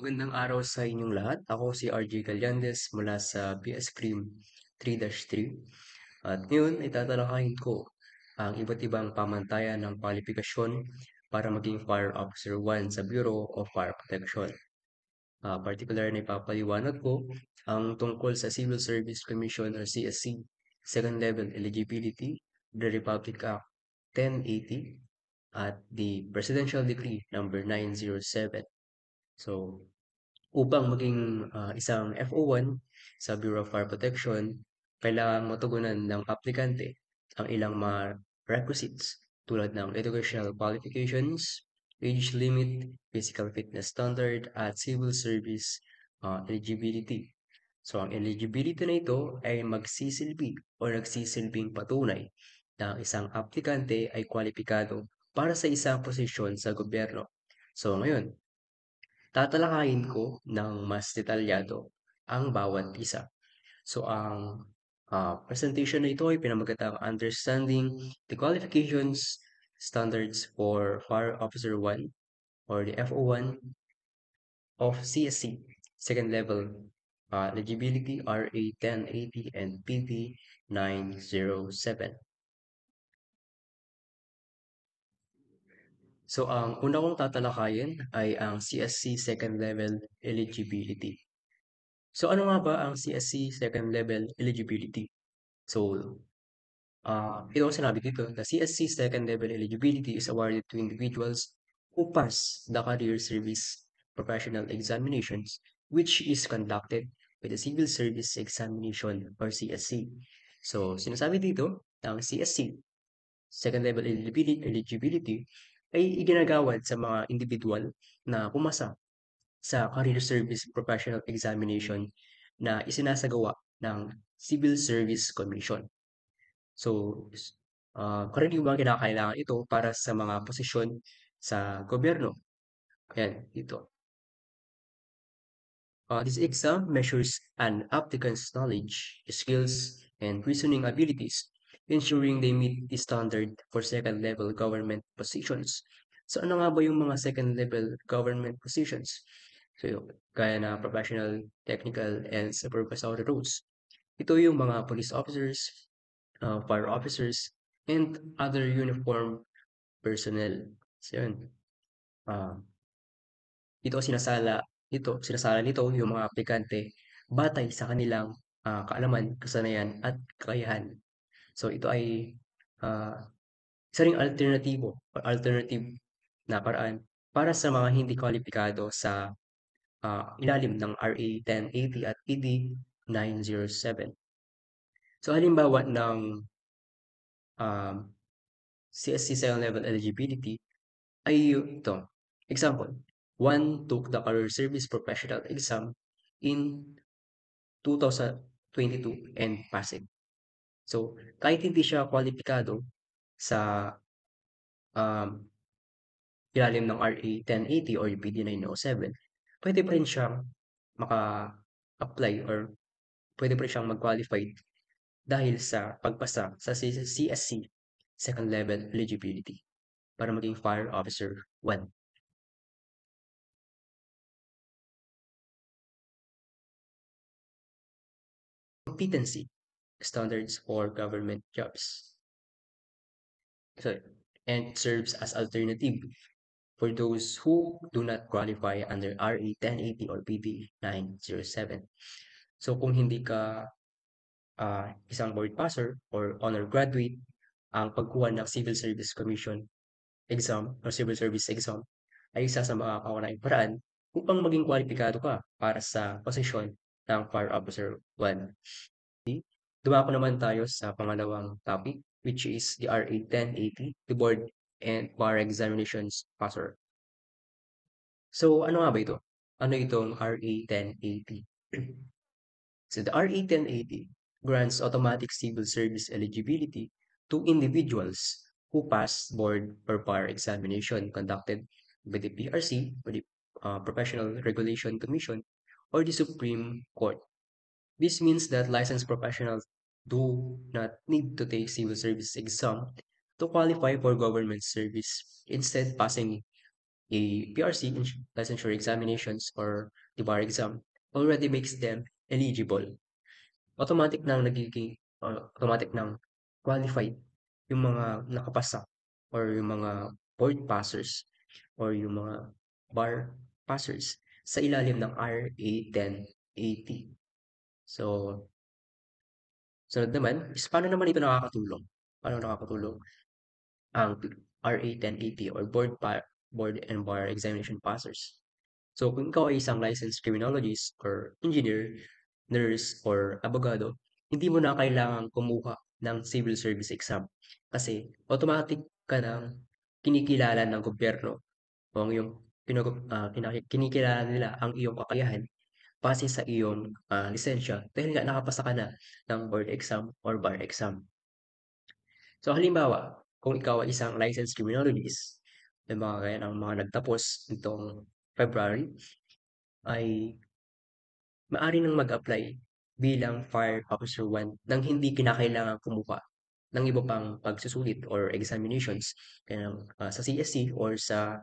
Magandang araw sa inyong lahat. Ako si RJ Galyandes mula sa BS Cream 3-3 at ngayon ay tatalakayin ko ang iba't ibang pamantayan ng kwalifikasyon para maging Fire Officer 1 sa Bureau of Fire Protection. Particular na ipapaliwanag ko ang tungkol sa Civil Service Commission or CSC Second Level Eligibility, the Republic Act 1080 at the Presidential Decree number 907. So, upang maging isang FO1 sa Bureau of Fire Protection, kailangang matugunan ng aplikante ang ilang mga requisites tulad ng educational qualifications, age limit, physical fitness standard, at civil service eligibility. So, ang eligibility na ito ay magsisilbi o nagsisilbing patunay na ang isang aplikante ay kwalipikado para sa isang posisyon sa gobyerno. So, ngayon, tatalakayin ko ng mas detalyado ang bawat isa. So, ang presentation na ito ay pinamagatang Understanding the Qualifications Standards for Fire Officer 1 or the FO1 of CSC, Second Level Eligibility RA 1080 and PD 907. So, ang una kong tatalakayin ay ang CSC Second Level Eligibility. So ano nga ba ang CSC Second Level Eligibility? So, ito ang sinabi dito, the CSC Second Level Eligibility is awarded to individuals who pass the Career Service Professional Examinations, which is conducted by the Civil Service Examination or CSC. So, sinasabi dito, ang CSC Second Level Eligibility ay iginagawad sa mga individual na pumasa sa Career Service Professional Examination na isinasagawa ng Civil Service Commission. So, karaniwang kinakailangan ito para sa mga posisyon sa gobyerno. Ayan, dito. This exam measures an applicant's knowledge, skills, and reasoning abilities, ensuring they meet the standard for second-level government positions. So, ano nga ba yung mga second-level government positions? So, kaya na professional, technical, and supervisory roles. Ito yung mga police officers, fire officers, and other uniform personnel. So, yun. Uh, sinasala nito yung mga aplikante batay sa kanilang kaalaman, kasanayan, at kakayahan. So, ito ay ah, isa ring alternative na paraan para sa mga hindi kwalipikado sa ilalim ng RA 1080 at PD 907. So, halimbawa ng um, CSC 7 level eligibility ay ito. Example, one took the Career Service Professional Exam in 2022 and passed it. So, kahit hindi siya kwalipikado sa um, ilalim ng RA 1080 or UPD 907, pwede pa rin siyang maka-apply or pwede pa rin siyang mag-qualify dahil sa pagpasa sa CSC second level eligibility para maging Fire Officer 1. Competency standards for government jobs. So, and it serves as alternative for those who do not qualify under RA 1080 or PD 907. So kung hindi ka isang board passer or honor graduate, ang pagkuha ng Civil Service Commission exam or Civil Service exam ay isa sa mga kaunahing paraan upang maging kwalipikado ka para sa posisyon ng Fire Officer 1. Dumako naman tayo sa pangalawang topic, which is the RA 1080, the Board and Bar Examinations Passer. So, ano nga ba ito? Ano itong RA 1080? So, the RA 1080 grants automatic civil service eligibility to individuals who pass board or bar examination conducted by the PRC, or the Professional Regulation Commission, or the Supreme Court. This means that licensed professionals do not need to take civil service exam to qualify for government service, instead passing A PRC licensure examinations or the bar exam already makes them eligible. Automatic nang nagiging automatic nang qualified yung mga nakapasa or yung mga board passers or yung mga bar passers sa ilalim ng RA 1080. So, sunod naman is paano naman ito nakakatulong? Paano nakakatulong ang RA 1080 or Board and Bar Examination Passers? So, kung ikaw ay isang licensed criminologist or engineer, nurse, or abogado, hindi mo na kailangang kumuha ng civil service exam kasi automatic ka nang kinikilala ng gobyerno o ang iyong kinikilala nila ang iyong kakayahan base sa iyong lisensya dahil nga nakapasa ka na ng board exam or bar exam. So halimbawa, kung ikaw ay isang licensed criminologist, yung mga gaya ng mga nagtapos nitong February, ay maaari nang mag-apply bilang Fire Officer 1 nang hindi kinakailangang kumuha ng iba pang pagsusulit or examinations kaya sa CSC or sa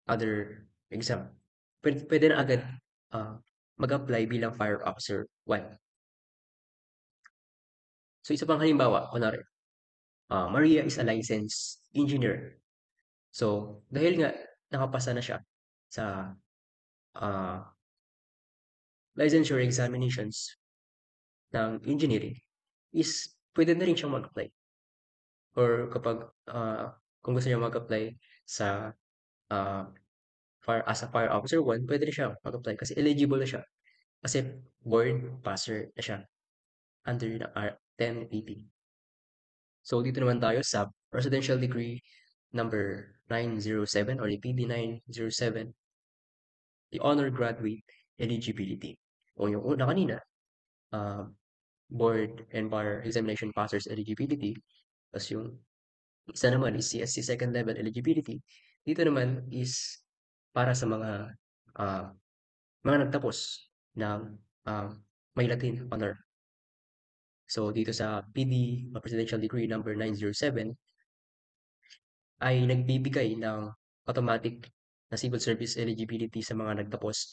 other exam. Pwede na agad ah, mag-apply bilang Fire Officer 1. So isa pang halimbawa, kunwari, Maria is a licensed engineer. So dahil nga nakapasa na siya sa ah, licensure examinations ng engineering, is pwede na rin siyang mag-apply or kapag kung gusto niya mag-apply sa ah, as a fire officer 1, pwede rin siya mag-apply kasi eligible na siya kasi board passer na siya under ng R1080. So dito naman tayo sa Presidential Decree number 907 or the PD 907, the honor graduate eligibility. O yung una kanina, uh, board and bar examination passers eligibility, tapos yung isa naman is CSC second level eligibility. Dito naman is para sa ah, mga nagtapos ng may Latin honor. So dito sa PD Presidential Decree number 907 ay nagbibigay ng automatic na civil service eligibility sa mga nagtapos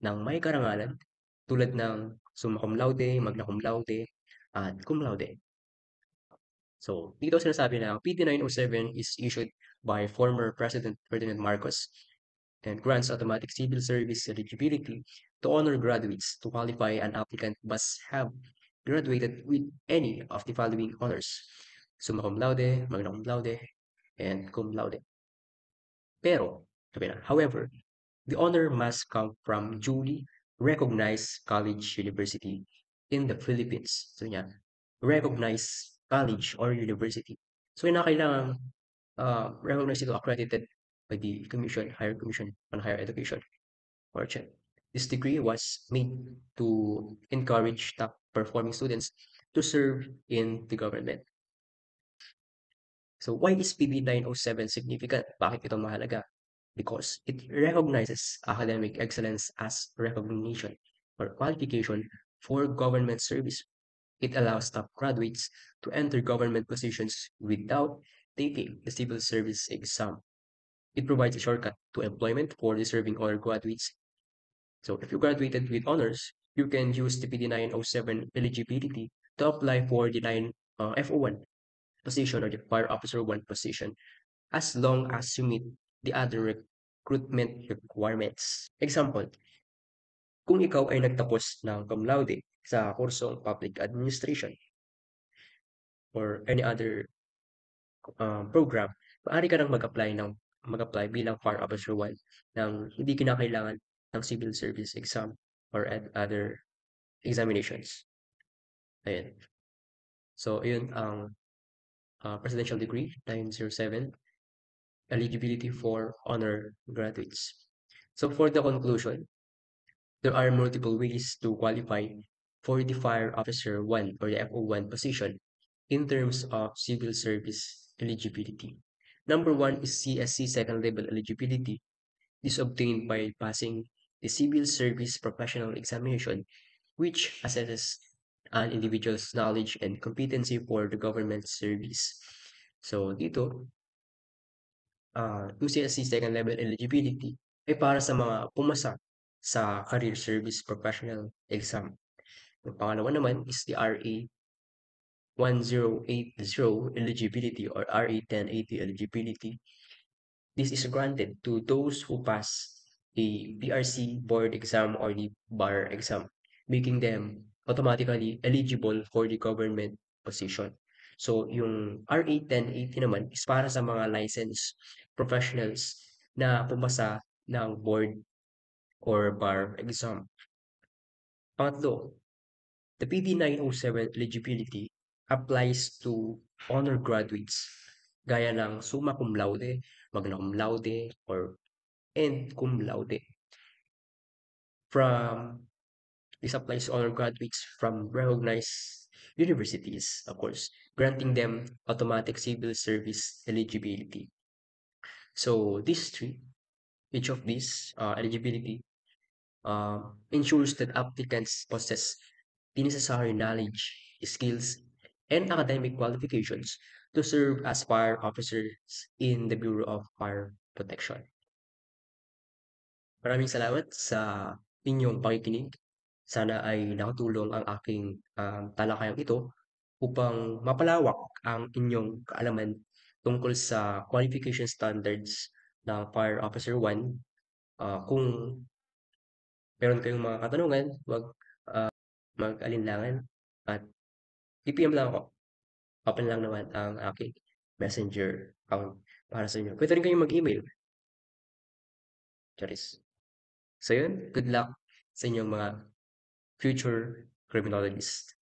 ng may karangalan tulad ng summa cum laude, magna cum laude, at cum laude. So, dito sinasabi na ang PD 907 is issued by former President Ferdinand Marcos and grants automatic civil service eligibility to honor graduates. To qualify, an applicant must have graduated with any of the following honors: summa cum laude, magna cum laude, and cum laude. Pero, sabi na, however, the honor must come from duly recognized college university in the Philippines. So yan, recognized college or university. So yun na kailangan recognized ito accredited by the Higher Commission on Higher Education or CHED. This degree was made to encourage top performing students to serve in the government. So why is PB 907 significant? Bakit ito mahalaga? Because it recognizes academic excellence as recognition or qualification for government service. It allows top graduates to enter government positions without taking the civil service exam. It provides a shortcut to employment for deserving honor graduates. So if you graduated with honors, you can use the PD 907 eligibility to apply for the FO1 position or the Fire Officer 1 position as long as you meet the other recruitment requirements. Example, kung ikaw ay nagtapos ng cum laude sa kursong Public Administration or any other program, maaari ka nang mag-apply bilang Fire Officer 1 nang hindi kinakailangan ng civil service exam or other examinations. Ayan. So, ayun ang Presidential Decree 907, eligibility for honor graduates. So, for the conclusion, there are multiple ways to qualify for the Fire Officer 1 or the FO1 position in terms of civil service eligibility. Number one is CSC second level eligibility. This is obtained by passing the Civil Service Professional Examination, which assesses an individual's knowledge and competency for the government service. So dito, UCSC second level eligibility ay para sa mga pumasa sa Career Service Professional exam. Yung pangalawa naman is the RA 1080 eligibility or RA 1080 eligibility. This is granted to those who pass the PRC board exam or the bar exam, making them automatically eligible for the government position. So, yung RA 1080 naman is para sa mga licensed professionals na pumasa ng board or bar exam. Pangatlo, the PD 907 eligibility applies to honor graduates gaya ng summa cum laude, magna cum laude, or and cum laude. From This applies to honor graduates from recognized universities, of course, granting them automatic civil service eligibility. So these three, each of these eligibility ensures that applicants possess the necessary knowledge, skills, and academic qualifications to serve as fire officers in the Bureau of Fire Protection. Maraming salamat sa inyong pakikinig. Sana ay nakatulong ang aking talakayang ito upang mapalawak ang inyong kaalaman tungkol sa qualification standards ng Fire Officer 1. Kung meron kayong mga katanungan, huwag mag-alinlangan at i-PM lang ako. Open lang naman ang aking messenger account para sa inyo. Pwede rin kayong mag-email. Charis. So yun, good luck sa inyong mga future criminologists.